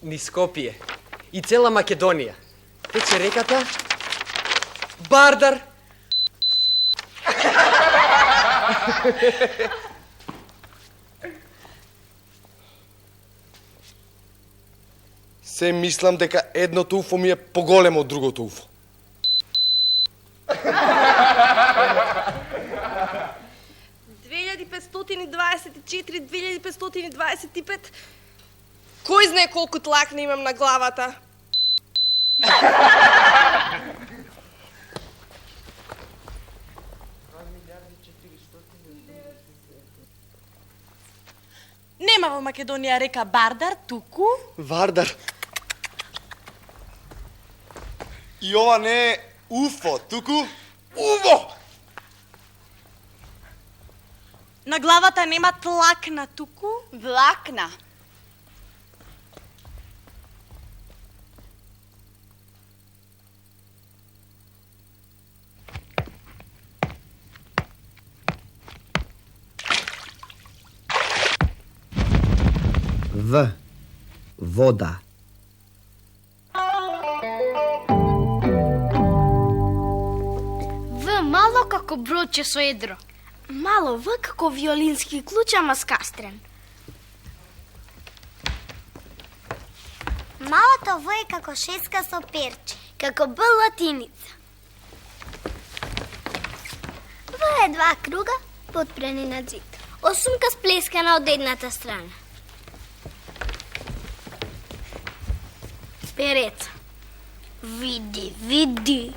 Ни Скопие и цела Македонија. Тече реката Бардар. Се мислам дека едното уфо ми е поголемо од другото уфо. Кој знае колку тлакна имам на главата? Нема во Македонија река Бардар, туку Вардар. И ова не е уфо, туку уво. на главата нема тлакна, туку Влакна. В. Вода. В мало како бродче со едро. Мало В како виолински клуч, ама скастрен. Малото В е како шеска со перче, како Б латиница. В е два круга подпрени на зид. Осумка сплескана од едната страна. Переца. Види, види.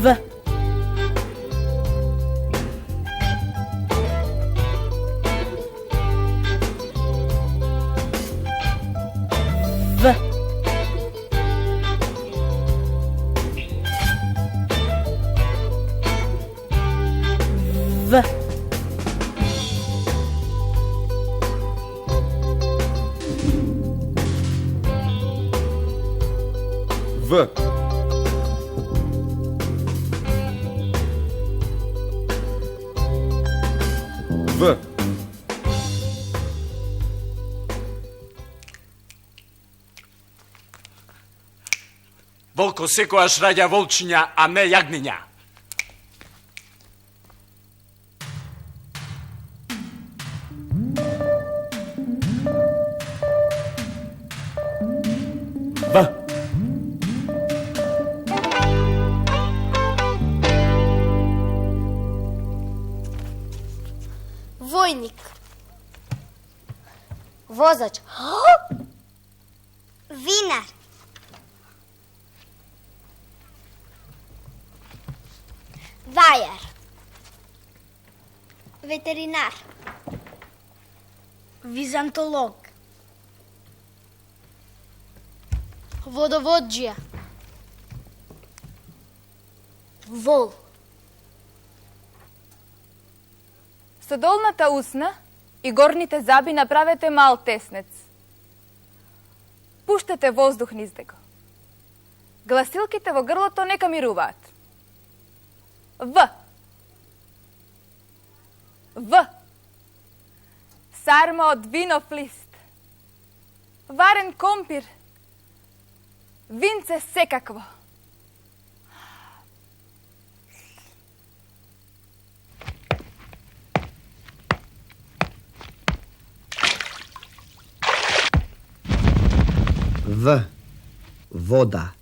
В. В. В. В. В. Волко секојаш раѓа волчиња, а не јагниња. В. Војник. Возач. Винар. Вајар. Ветеринар. Византолог. Водоводжија. Вол. Со долната усна и горните заби направете мал теснец. Пуштете воздух низ него. Гласилките во грлото нека мируваат. В. В. Сарма од винов лист. Варен компир. Винце секакво. В. Вода.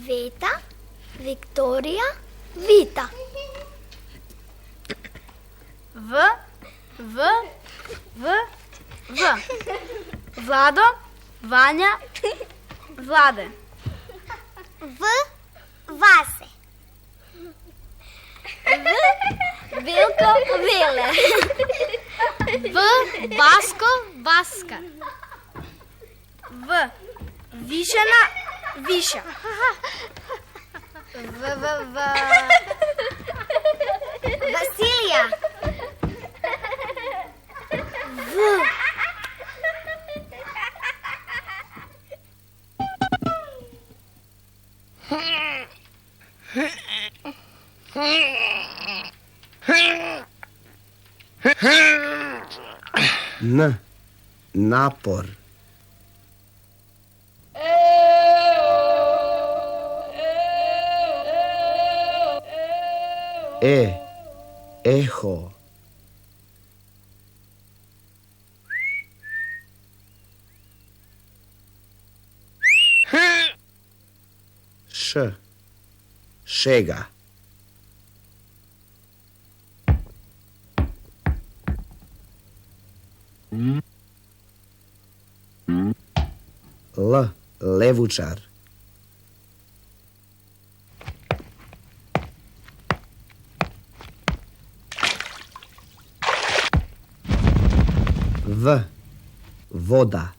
Veta, Viktorija, Vita. V. Vlado, Vanja, Vlade. Vase. Vilko, Vile. Vasko, Vaska. Višena, Viša. Vasilija. N. Napor. Eho. Šega. Levučar. Voda.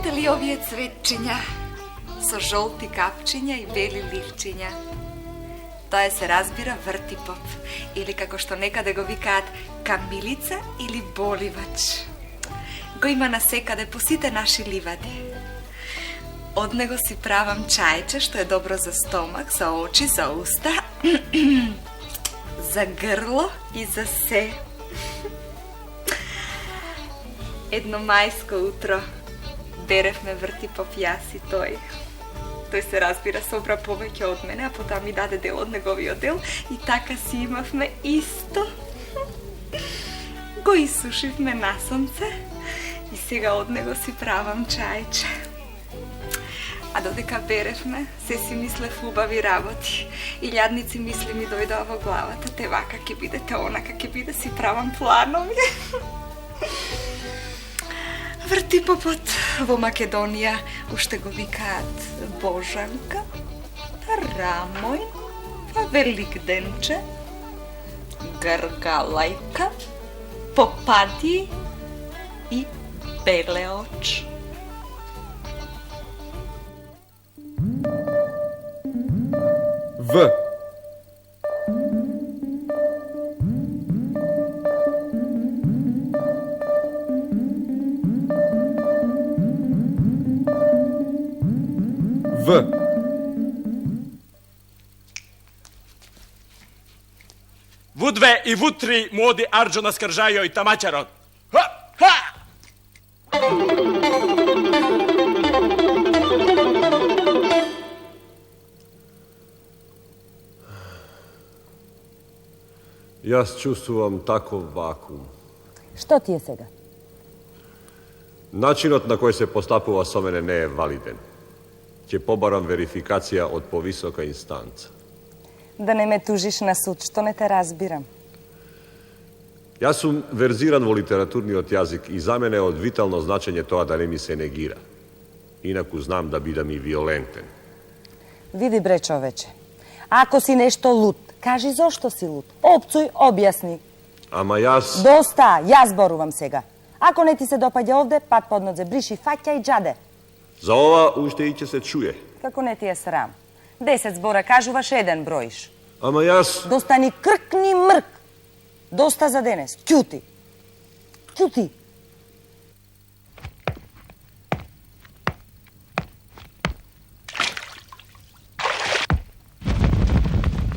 Видите ли овие цветчиња со жолти капчиња и бели ливчиња? Тоа се разбира вртипоп, или како што некаде го викаат камилица или боливач. Го има насекаде по сите наши ливади. Од него си правам чајче што е добро за стомак, за очи, за уста, за грло и за се. Едно мајско утро беревме вртипоп јас и тој. Тој се разбира собра повеќе од мене, а потоа ми даде дел од неговиот дел и така си имавме исто. Го исушивме на сонце и сега од него си правам чајче. А додека беревме, се си мислев убави работи. Илјадници мисли ми дојдоа во главата. Те вака ќе биде, те онака ќе биде, си правам планови. Вртипопот во Македонија уште го викаат Божанка, Рамој, Великденче, Гаргалајка, Попади и Белеоч. В. В. Вудве и вутри му оди Арџо на скржајо и тамачарот. Ха! Ха! Јас чувствувам таков вакуум. Што ти е сега? Начинот на кој се постапува со мене не е валиден. Ќе побарам верификација од повисока инстанца. Да не ме тужиш на суд, што не те разбирам. Јас сум верзиран во литературниот јазик и за мене е од витално значење тоа да не ми се негира. Инаку знам да бидам и виолентен. Види бре човече, ако си нешто луд, кажи зошто си луд. Опцуј, објасни. Ама јас... Доста, јас зборувам сега. Ако не ти се допаѓа овде, пат под нодзе, бриши, фаќа и џаде. За ова уште и ќе се чуе. Како не ти е срам. 10 збора кажуваш, 1 броиш. Ама јас... Доста ни крк ни мрк. Доста за денес. Ќути. Ќути.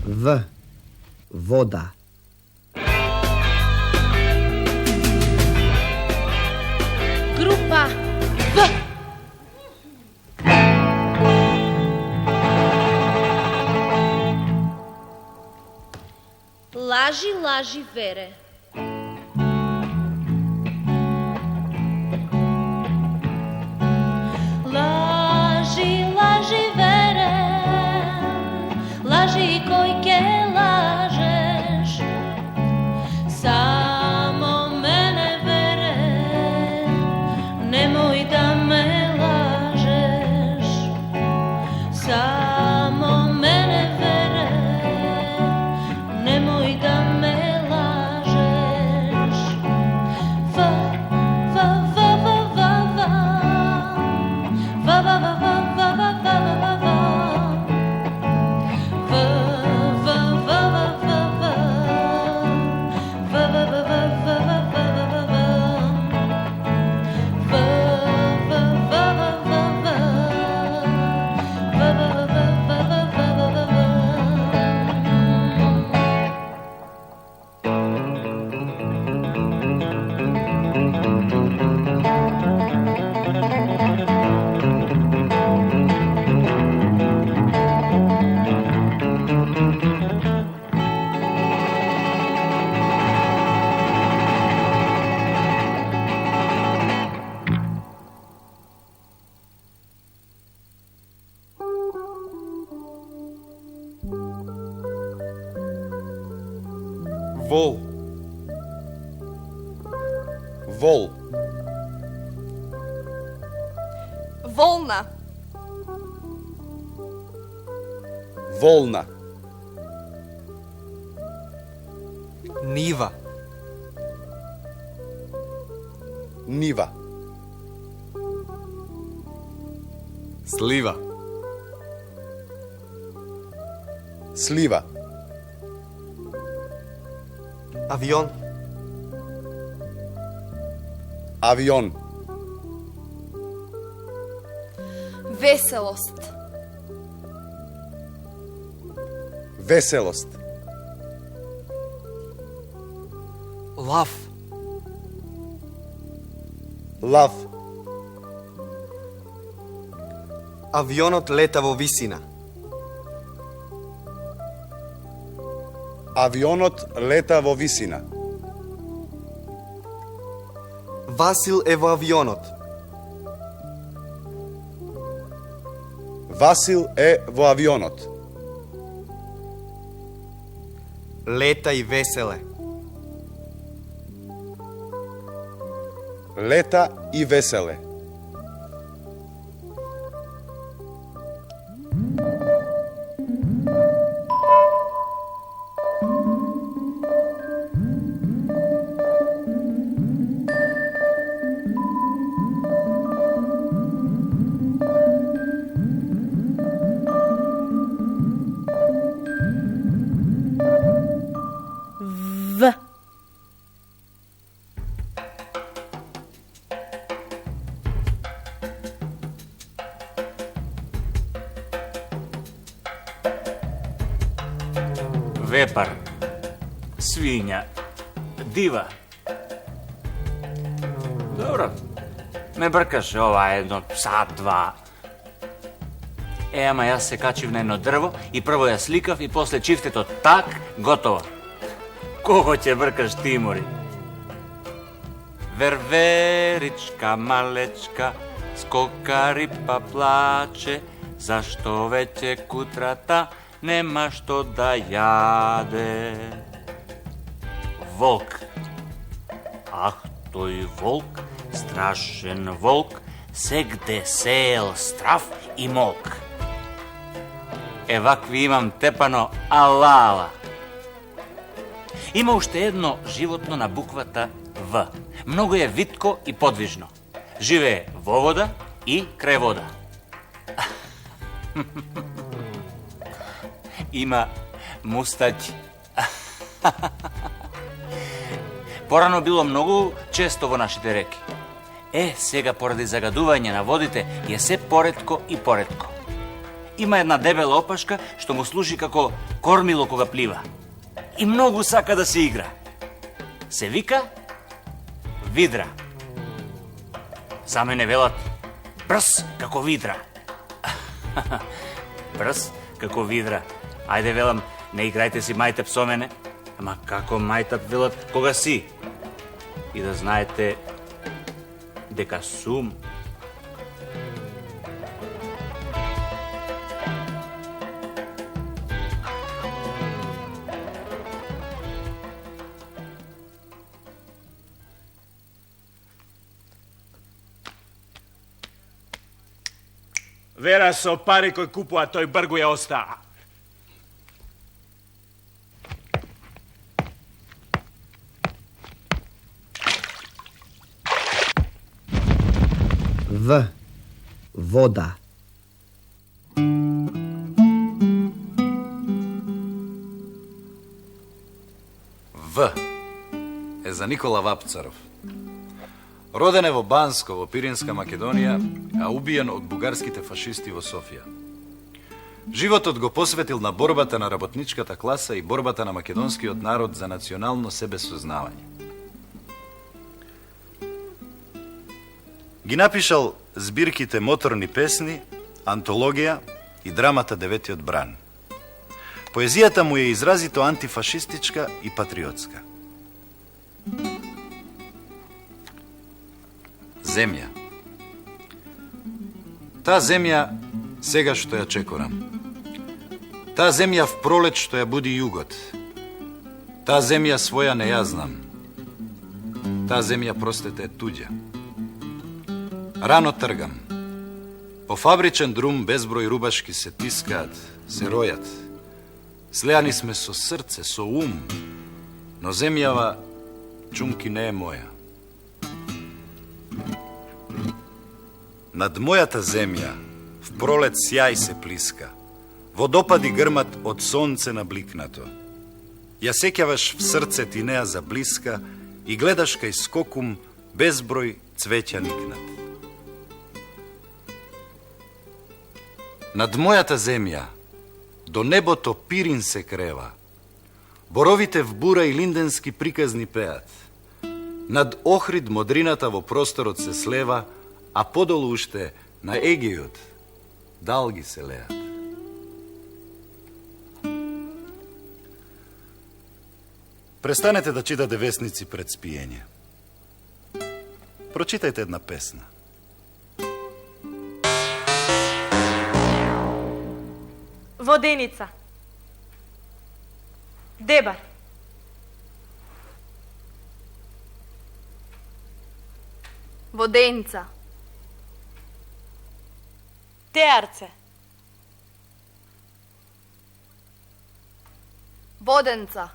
В. Вода. Група В. Лажи, лажи, Вере. Лажи, лажи, Вере, лажи кој ке лажеш, само мене, Вере, немој да ме лажеш, само мене, Вере, nemoj da me lažeš. Va, va, va, va, va, va. Va, va, va, va, va, va, va, va, va. Va, va, va, va, va, va. Va, va, va, va, va, va, va, va, va. Va, va, va, va, va, va. Va, va, va, va, va, va, va, va, va. Вол. Вол. Волна. Волна. Нива. Нива. Слива. Слива. Авион. Авион. Веселост. Веселост. Лав. Лав. Авионот лета во висина. Авионот лета во висина. Васил е во авионот. Васил е во авионот. Лета и веселе. Лета и веселе. В. Вепар, свинја, дива. Добро, ме бркаше ова едно сат-два. Ама јас се качив на едно дрво и прво ја сликав и после чифтето так, готово. Кого ќе бркаш ти, мори? Верверичка малечка, скокари па плаче, зашто веќе кутрата нема што да јаде. Волк. Ах, тој волк, страшен волк, сегде сеел страв и молк. Евакви имам тепано алала. Има уште едно животно на буквата В. Многу е витко и подвижно. Живее во вода и крај вода. Има мустаќ. Порано било многу често во нашите реки. Сега поради загадување на водите е се поретко и поретко. Има една дебела опашка што му служи како кормило кога плива. И многу сака да се игра. Се вика видра. За мене велат брз како видра. Брз како видра. Ајде велам, не играјте си мајтап со мене. Ама како мајтап велат кога си? И да знаете дека сум. Вера со пари кој купува, тој бргу ја остаа. В. Вода. В е за Никола Вапцаров. Роден е во Банско, во Пиринска Македонија, а убиен од бугарските фашисти во Софија. Животот го посветил на борбата на работничката класа и борбата на македонскиот народ за национално себесознавање. Ги напишал збирките Моторни песни, Антологија и драмата Деветиот бран. Поезијата му е изразито антифашистичка и патриотска. Земја. Таа земја сега што ја чекорам. Таа земја в пролет што ја буди југот. Таа земја своја не ја знам. Таа земја, простете, е туѓа. Рано тргам. По фабричен друм безброј рубашки се тискаат, се ројат. Слеани сме со срце, со ум, но земјава, чумки, не е моја. Над мојата земја, В пролет сјај се плиска, водопади грмат од сонце набликнато. Ја сеќаваш в срце ти неа за блиска и гледаш кај скокум безброј цвеќа никнат. Над мојата земја до небото пирин се крева, боровите в бура и линденски приказни пеат. Над Охрид модрината во просторот се слева, а подолу уште на Егејот далги се леат. Престанете да читате весници пред спиење. Прочитајте една песна. Воденица. Дебар. Воденица. Теарце. Воденца.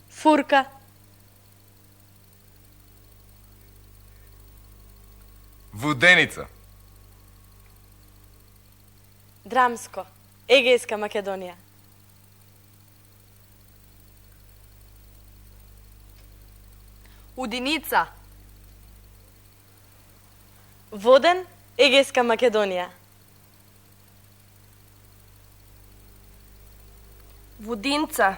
Фурка. Воденица. Драмско. Егејска Македонија. Удиница. Воден. Егејска Македонија. Водинца.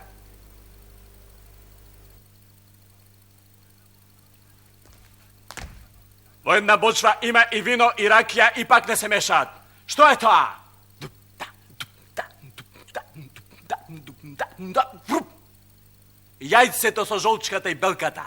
Во една бочва има и вино и ракија и пак не се мешаат. Што е тоа? Јајцето со жолчката и белката.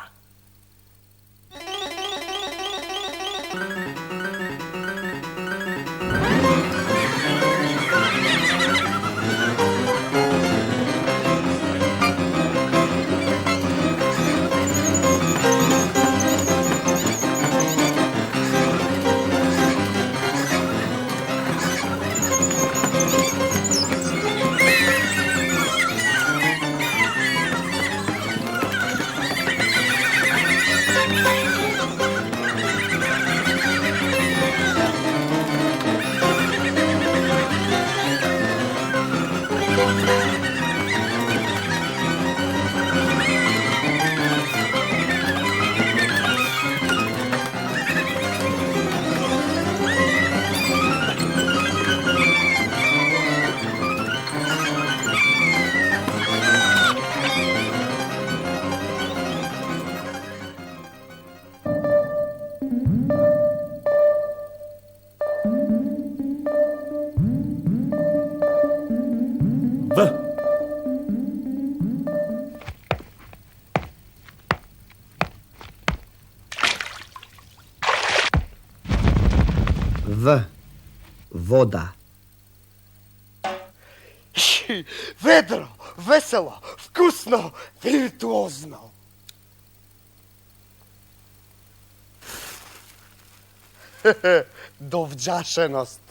В. Вода. Ведро, весело, вкусно, виртуозно. Довđашеност.